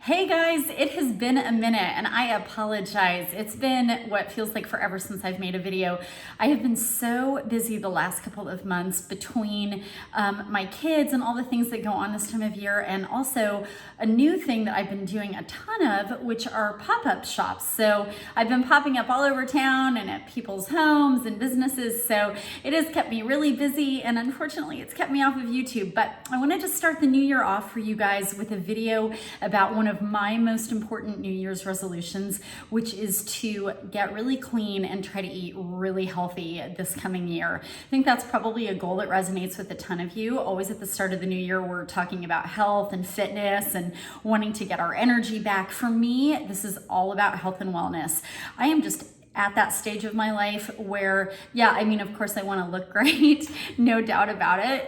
Hey guys, it has been a minute and I apologize. It's been what feels like forever since I've made a video. I have been so busy the last couple of months between my kids and all the things that go on this time of year, and also a new thing that I've been doing a ton of, which are pop-up shops. So I've been popping up all over town and at people's homes and businesses. So it has kept me really busy, and unfortunately it's kept me off of YouTube. But I wanted to start the new year off for you guys with a video about one of my most important New Year's resolutions, which is to get really clean and try to eat really healthy this coming year. I think that's probably a goal that resonates with a ton of you. Always at the start of the new year, we're talking about health and fitness and wanting to get our energy back. For me, this is all about health and wellness. I am just at that stage of my life where, yeah, I mean, of course I want to look great, no doubt about it.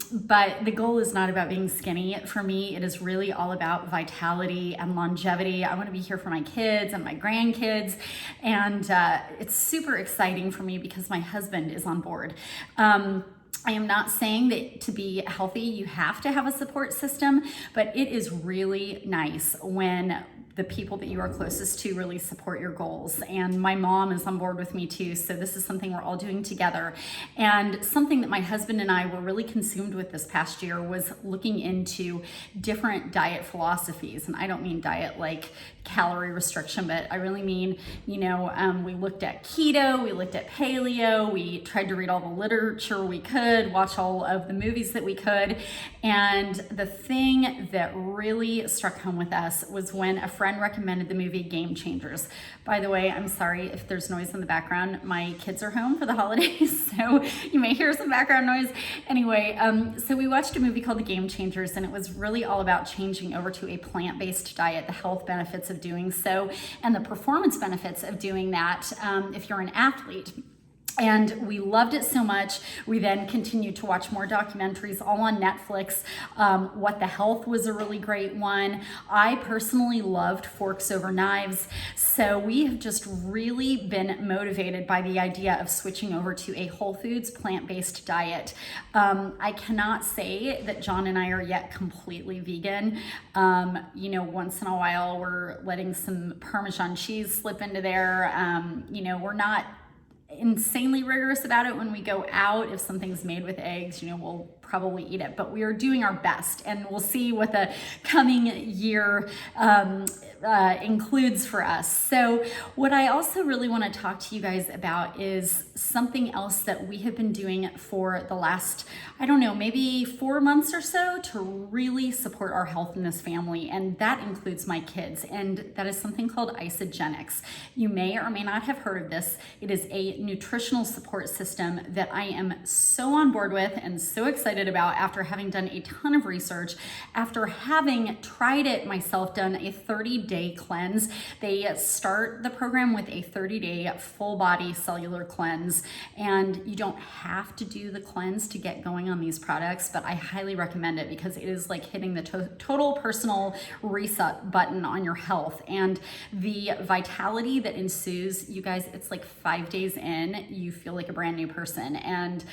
But the goal is not about being skinny. For me, it is really all about vitality and longevity. I want to be here for my kids and my grandkids. And it's super exciting for me because my husband is on board. I am not saying that to be healthy, you have to have a support system, but it is really nice when the people that you are closest to really support your goals. And my mom is on board with me too. So this is something we're all doing together. And something that my husband and I were really consumed with this past year was looking into different diet philosophies. And I don't mean diet like calorie restriction, but I really mean, we looked at keto, we looked at paleo, we tried to read all the literature we could, watch all of the movies that we could. And the thing that really struck home with us was when a friend recommended the movie Game Changers. By the way, I'm sorry if there's noise in the background. My kids are home for the holidays, so you may hear some background noise. Anyway, so we watched a movie called The Game Changers, and it was really all about changing over to a plant-based diet, the health benefits of doing so, and the performance benefits of doing that if you're an athlete. And we loved it so much. We then continued to watch more documentaries, all on Netflix. What the Health was a really great one. I personally loved Forks Over Knives. So we have just really been motivated by the idea of switching over to a whole foods, plant-based diet. I cannot say that John and I are yet completely vegan. Once in a while we're letting some Parmesan cheese slip into there. We're not insanely rigorous about it when we go out. If something's made with eggs, we'll probably eat it, but we are doing our best, and we'll see what the coming year includes for us. So what I also really want to talk to you guys about is something else that we have been doing for the last, maybe 4 months or so to really support our health in this family. And that includes my kids. And that is something called Isagenix. You may or may not have heard of this. It is a nutritional support system that I am so on board with and so excited about after having done a ton of research, after having tried it myself, done a 30-day cleanse. They start the program with a 30-day full body cellular cleanse, and you don't have to do the cleanse to get going on these products, but I highly recommend it because it is like hitting the total personal reset button on your health. And the vitality that ensues, you guys, it's like 5 days in, you feel like a brand new person. And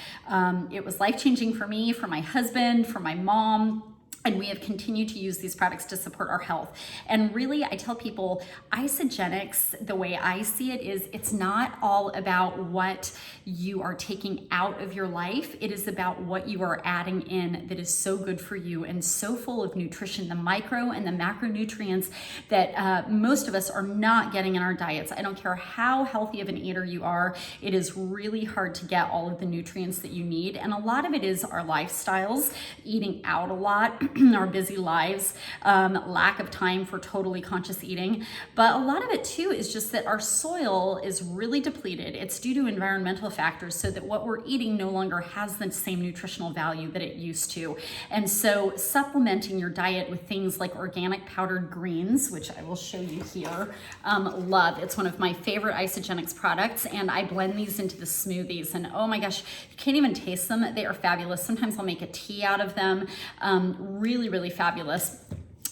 it was life-changing for me, for my husband, for my mom. And we have continued to use these products to support our health. And really, I tell people, Isagenix, the way I see it, is it's not all about what you are taking out of your life. It is about what you are adding in that is so good for you and so full of nutrition, the micro and the macronutrients that most of us are not getting in our diets. I don't care how healthy of an eater you are, it is really hard to get all of the nutrients that you need. And a lot of it is our lifestyles, eating out a lot, our busy lives, lack of time for totally conscious eating. But a lot of it too is just that our soil is really depleted. It's due to environmental factors, so that what we're eating no longer has the same nutritional value that it used to. And so supplementing your diet with things like organic powdered greens, which I will show you here, love. It's one of my favorite Isagenix products, and I blend these into the smoothies, and oh my gosh, you can't even taste them. They are fabulous. Sometimes I'll make a tea out of them. Really, really fabulous.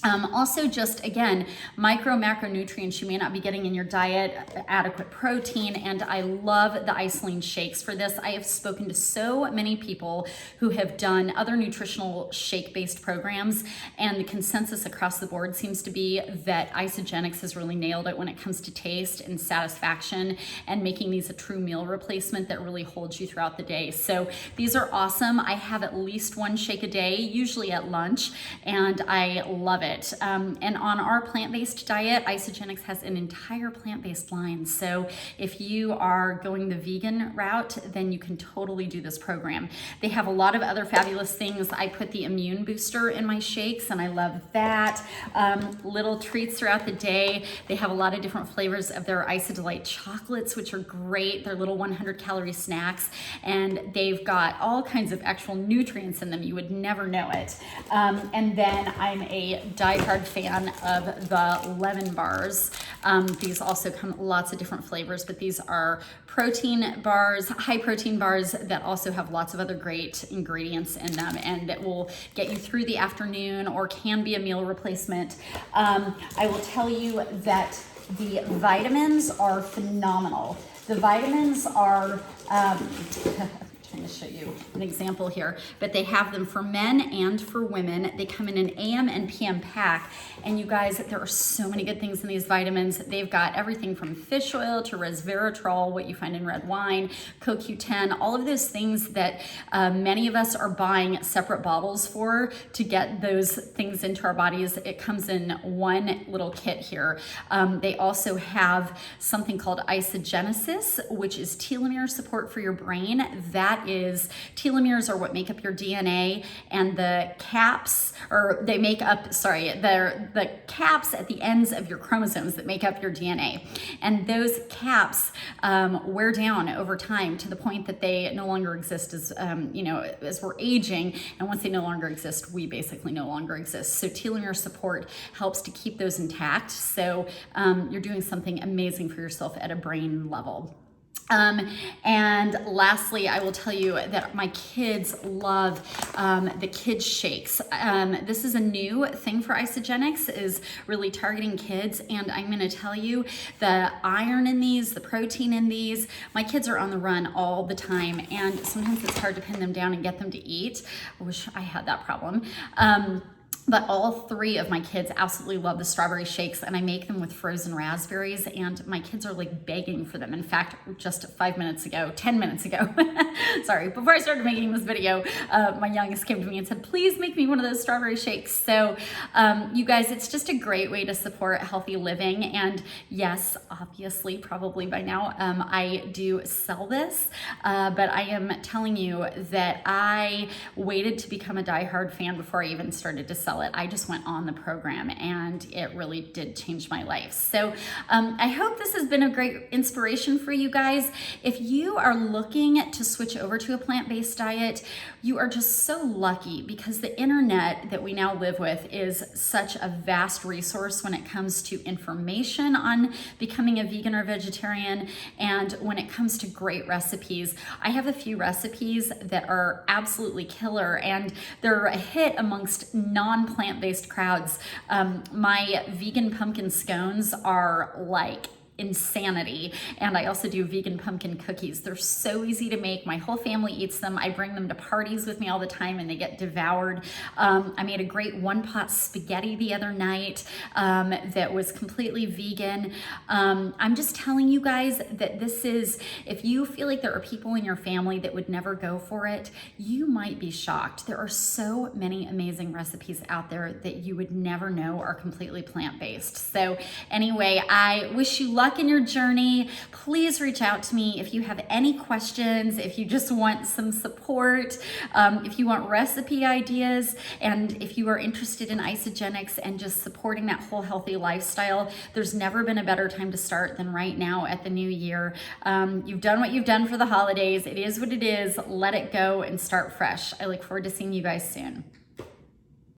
Also, just again, micro macronutrients you may not be getting in your diet, adequate protein, and I love the Isoline shakes for this. I have spoken to so many people who have done other nutritional shake-based programs, and the consensus across the board seems to be that Isagenix has really nailed it when it comes to taste and satisfaction and making these a true meal replacement that really holds you throughout the day. So these are awesome. I have at least one shake a day, usually at lunch, and I love it. And on our plant-based diet, Isagenix has an entire plant-based line. So if you are going the vegan route, then you can totally do this program. They have a lot of other fabulous things. I put the immune booster in my shakes, and I love that. Little treats throughout the day. They have a lot of different flavors of their IsoDelight chocolates, which are great. They're little 100-calorie snacks, and they've got all kinds of actual nutrients in them. You would never know it. And then I'm a diehard fan of the lemon bars. These also come lots of different flavors, but these are protein bars, high protein bars that also have lots of other great ingredients in them, and that will get you through the afternoon or can be a meal replacement. I will tell you that the vitamins are phenomenal. The vitamins are, to show you an example here, but they have them for men and for women. They come in an AM and PM pack, and you guys, there are so many good things in these vitamins. They've got everything from fish oil to resveratrol, what you find in red wine, CoQ10, all of those things that many of us are buying separate bottles for to get those things into our bodies. It comes in one little kit here. They also have something called Isogenesis, which is telomere support for your brain. That is, telomeres are what make up your DNA, and the caps, or they make up, sorry, they're the caps at the ends of your chromosomes that make up your DNA. And those caps wear down over time to the point that they no longer exist as, as we're aging. And once they no longer exist, we basically no longer exist. So telomere support helps to keep those intact. So you're doing something amazing for yourself at a brain level. And lastly, I will tell you that my kids love the kids shakes. This is a new thing for Isagenix, is really targeting kids. And I'm going to tell you, the iron in these, the protein in these, my kids are on the run all the time, and sometimes it's hard to pin them down and get them to eat. I wish I had that problem. But all three of my kids absolutely love the strawberry shakes, and I make them with frozen raspberries, and my kids are like begging for them. In fact, just 10 minutes ago, sorry, before I started making this video, my youngest came to me and said, please make me one of those strawberry shakes. So you guys, it's just a great way to support healthy living. And yes, obviously, probably by now, I do sell this, but I am telling you that I waited to become a diehard fan before I even started to sell it. I just went on the program, and it really did change my life. So I hope this has been a great inspiration for you guys. If you are looking to switch over to a plant-based diet, you are just so lucky, because the internet that we now live with is such a vast resource when it comes to information on becoming a vegan or vegetarian, and when it comes to great recipes. I have a few recipes that are absolutely killer, and they're a hit amongst non-plant-based crowds. My vegan pumpkin scones are like insanity, and I also do vegan pumpkin cookies. They're so easy to make. My whole family eats them. I bring them to parties with me all the time, and they get devoured. I made a great one-pot spaghetti the other night that was completely vegan. I'm just telling you guys that this is, if you feel like there are people in your family that would never go for it, you might be shocked. There are so many amazing recipes out there that you would never know are completely plant-based. So anyway, I wish you luck in your journey. Please reach out to me if you have any questions, if you just want some support, if you want recipe ideas, and if you are interested in Isagenix and just supporting that whole healthy lifestyle. There's never been a better time to start than right now at the new year. You've done what you've done for the holidays. It is what it is. Let it go and start fresh. I look forward to seeing you guys soon.